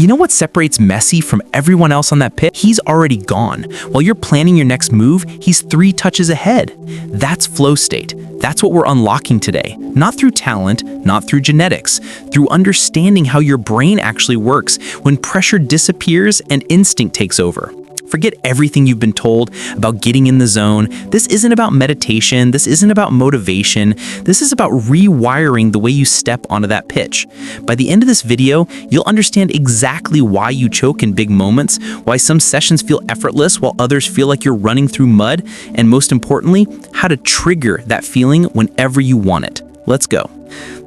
You know what separates Messi from everyone else on that pitch? He's already gone. While you're planning your next move, he's 3 touches ahead. That's flow state. That's what we're unlocking today. Not through talent, not through genetics, through understanding how your brain actually works when pressure disappears and instinct takes over. Forget everything you've been told about getting in the zone. This isn't about meditation. This isn't about motivation. This is about rewiring the way you step onto that pitch. By the end of this video, you'll understand exactly why you choke in big moments, why some sessions feel effortless while others feel like you're running through mud, and most importantly, how to trigger that feeling whenever you want it. Let's go.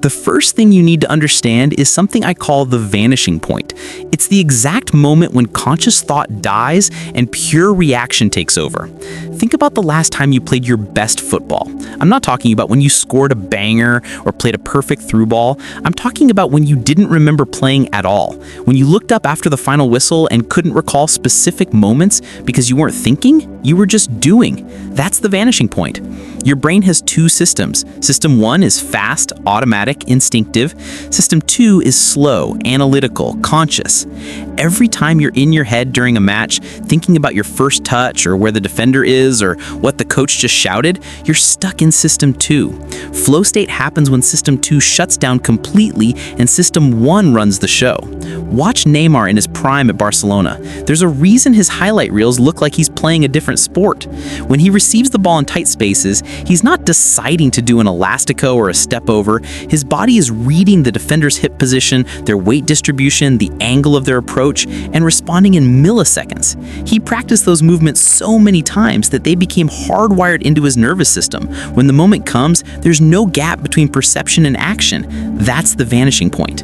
The first thing you need to understand is something I call the vanishing point. It's the exact moment when conscious thought dies and pure reaction takes over. Think about the last time you played your best football. I'm not talking about when you scored a banger or played a perfect through ball. I'm talking about when you didn't remember playing at all. When you looked up after the final whistle and couldn't recall specific moments because you weren't thinking, you were just doing. That's the vanishing point. Your brain has 2 systems. System 1 is fast, automatic, instinctive. System 2 is slow, analytical, conscious. Every time you're in your head during a match, thinking about your first touch or where the defender is or what the coach just shouted, you're stuck in System 2. Flow state happens when System 2 shuts down completely and System 1 runs the show. Watch Neymar in his prime at Barcelona. There's a reason his highlight reels look like he's playing a different sport. When he receives the ball in tight spaces, he's not deciding to do an elastico or a step over. His body is reading the defender's hip position, their weight distribution, the angle of their approach, and responding in milliseconds. He practiced those movements so many times that they became hardwired into his nervous system. When the moment comes, there's no gap between perception and action. That's the vanishing point.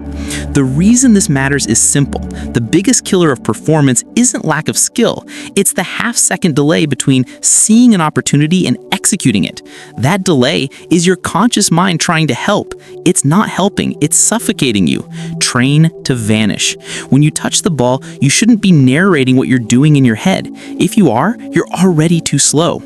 The reason this matters is simple. The biggest killer of performance isn't lack of skill. It's the half-second delay between seeing an opportunity and executing it. That delay is your conscious mind trying to help. It's not helping, it's suffocating you. Train to vanish. When you touch the ball, you shouldn't be narrating what you're doing in your head. If you are, you're already too slow.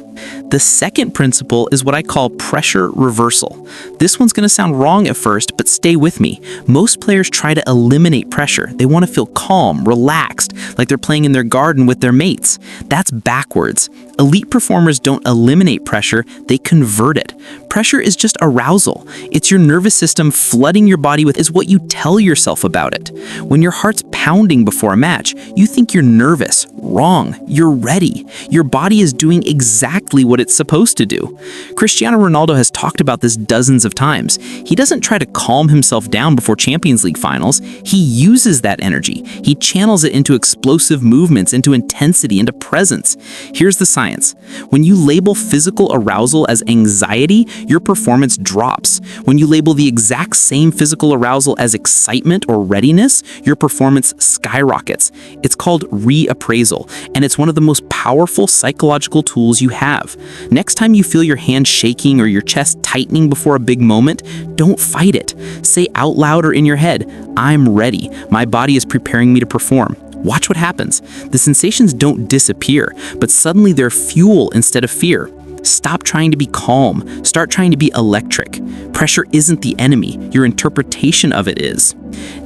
The second principle is what I call pressure reversal. This one's going to sound wrong at first, but stay with me. Most players try to eliminate pressure. They want to feel calm, relaxed, like they're playing in their garden with their mates. That's backwards. Elite performers don't eliminate pressure, they convert it. Pressure is just arousal. It's your nervous system flooding your body with is what you tell yourself about it. When your heart's pounding before a match, you think you're nervous. Wrong. You're ready. Your body is doing exactly what it's supposed to do. Cristiano Ronaldo has talked about this dozens of times. He doesn't try to calm himself down before Champions League finals. He uses that energy. He channels it into explosive movements, into intensity, into presence. Here's the science. When you label physical arousal as anxiety, your performance drops. When you label the exact same physical arousal as excitement or readiness, your performance skyrockets. It's called reappraisal, and it's one of the most powerful psychological tools you have. Next time you feel your hand shaking or your chest tightening before a big moment, don't fight it. Say out loud or in your head, "I'm ready. My body is preparing me to perform." Watch what happens. The sensations don't disappear, but suddenly they're fuel instead of fear. Stop trying to be calm. Start trying to be electric. Pressure isn't the enemy. Your interpretation of it is.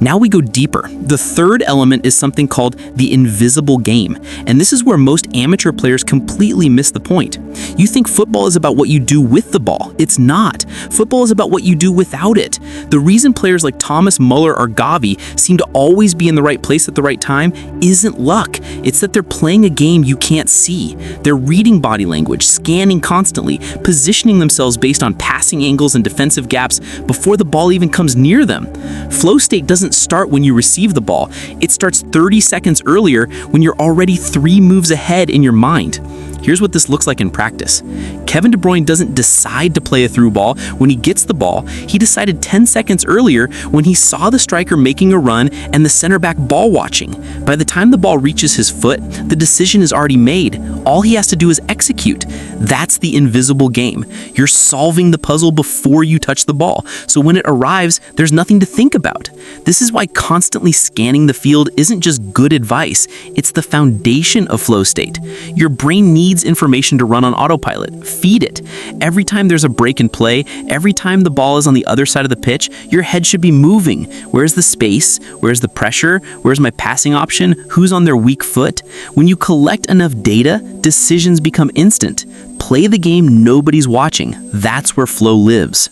Now we go deeper. The third element is something called the invisible game, and this is where most amateur players completely miss the point. You think football is about what you do with the ball. It's not. Football is about what you do without it. The reason players like Thomas Muller or Gavi seem to always be in the right place at the right time isn't luck. It's that they're playing a game you can't see. They're reading body language, scanning constantly, positioning themselves based on passing angles and defensive gaps before the ball even comes near them. Flow state doesn't start when you receive the ball. It starts 30 seconds earlier when you're already 3 moves ahead in your mind. Here's what this looks like in practice. Kevin De Bruyne doesn't decide to play a through ball when he gets the ball. He decided 10 seconds earlier when he saw the striker making a run and the center back ball watching. By the time the ball reaches his foot, the decision is already made. All he has to do is execute. That's the invisible game. You're solving the puzzle before you touch the ball. So when it arrives, there's nothing to think about. This is why constantly scanning the field isn't just good advice. It's the foundation of flow state. Your brain needs needs information to run on autopilot. Feed it. Every time there's a break in play, every time the ball is on the other side of the pitch, your head should be moving. Where's the space? Where's the pressure? Where's my passing option? Who's on their weak foot? When you collect enough data, decisions become instant. Play the game nobody's watching. That's where flow lives.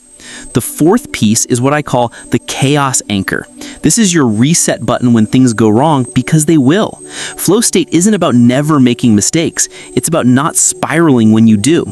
The fourth piece is what I call the chaos anchor. This is your reset button when things go wrong, because they will. Flow state isn't about never making mistakes. It's about not spiraling when you do.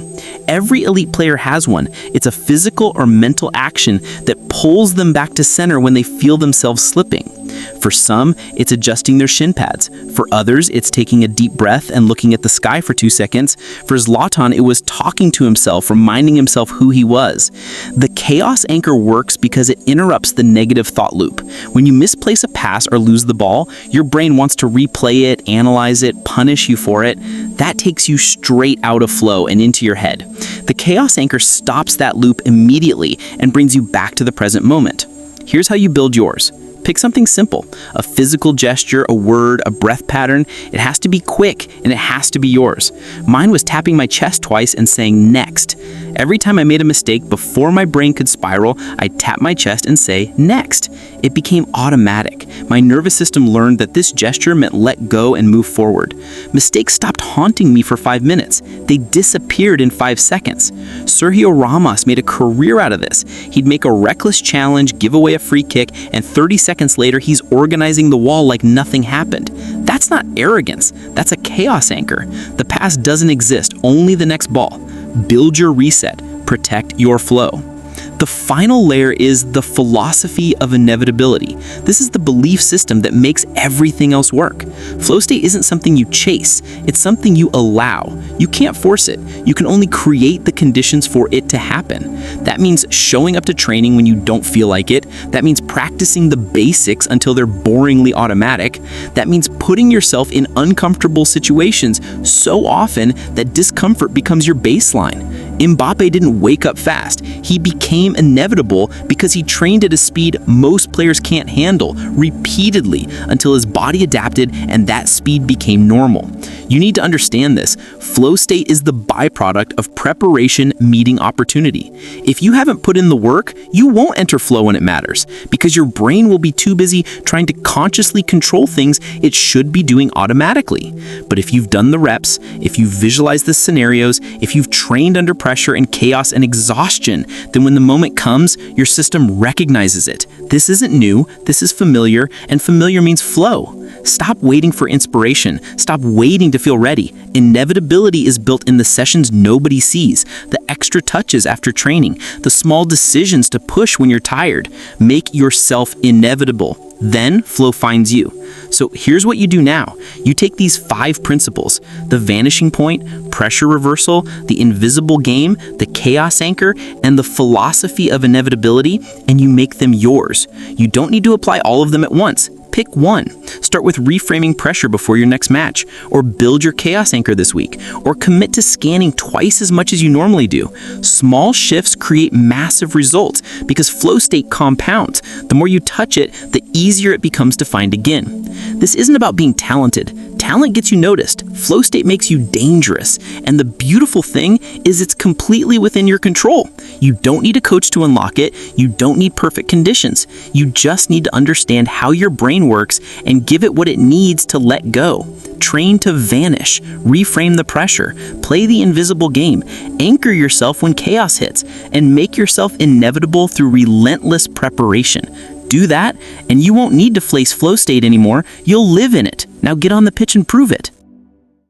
Every elite player has one. It's a physical or mental action that pulls them back to center when they feel themselves slipping. For some, it's adjusting their shin pads. For others, it's taking a deep breath and looking at the sky for 2 seconds. For Zlatan, it was talking to himself, reminding himself who he was. The chaos anchor works because it interrupts the negative thought loop. When you misplace a pass or lose the ball, your brain wants to replay it, analyze it, punish you for it. That takes you straight out of flow and into your head. The chaos anchor stops that loop immediately and brings you back to the present moment. Here's how you build yours. Pick something simple, a physical gesture, a word, a breath pattern. It has to be quick and it has to be yours. Mine was tapping my chest twice and saying next. Every time I made a mistake, before my brain could spiral, I'd tap my chest and say next. It became automatic. My nervous system learned that this gesture meant let go and move forward. Mistakes stopped haunting me for 5 minutes. They disappeared in 5 seconds. Sergio Ramos made a career out of this. He'd make a reckless challenge, give away a free kick, and 30 seconds later, he's organizing the wall like nothing happened. That's not arrogance. That's a chaos anchor. The past doesn't exist, only the next ball. Build your reset. Protect your flow. The final layer is the philosophy of inevitability. This is the belief system that makes everything else work. Flow state isn't something you chase, it's something you allow. You can't force it. You can only create the conditions for it to happen. That means showing up to training when you don't feel like it. That means practicing the basics until they're boringly automatic. That means putting yourself in uncomfortable situations so often that discomfort becomes your baseline. Mbappe didn't wake up fast. He became inevitable because he trained at a speed most players can't handle repeatedly until his body adapted and that speed became normal. You need to understand this. Flow state is the byproduct of preparation meeting opportunity. If you haven't put in the work, you won't enter flow when it matters because your brain will be too busy trying to consciously control things it should be doing automatically. But if you've done the reps, if you've visualized the scenarios, if you've trained under pressure and chaos and exhaustion, then when the moment comes, your system recognizes it. This isn't new, this is familiar, and familiar means flow. Stop waiting for inspiration. Stop waiting to feel ready. Inevitability is built in the sessions nobody sees, the extra touches after training, the small decisions to push when you're tired. Make yourself inevitable. Then flow finds you. So here's what you do now. You take these 5 principles, the vanishing point, pressure reversal, the invisible game, the chaos anchor, and the philosophy of inevitability, and you make them yours. You don't need to apply all of them at once. Pick one. Start with reframing pressure before your next match, or build your chaos anchor this week, or commit to scanning twice as much as you normally do. Small shifts create massive results because flow state compounds. The more you touch it, the easier it becomes to find again. This isn't about being talented. Talent gets you noticed. Flow state makes you dangerous. And the beautiful thing is it's completely within your control. You don't need a coach to unlock it. You don't need perfect conditions. You just need to understand how your brain works and give it what it needs to let go. Train to vanish. Reframe the pressure. Play the invisible game. Anchor yourself when chaos hits. And make yourself inevitable through relentless preparation. Do that, and you won't need to face flow state anymore. You'll live in it. Now get on the pitch and prove it.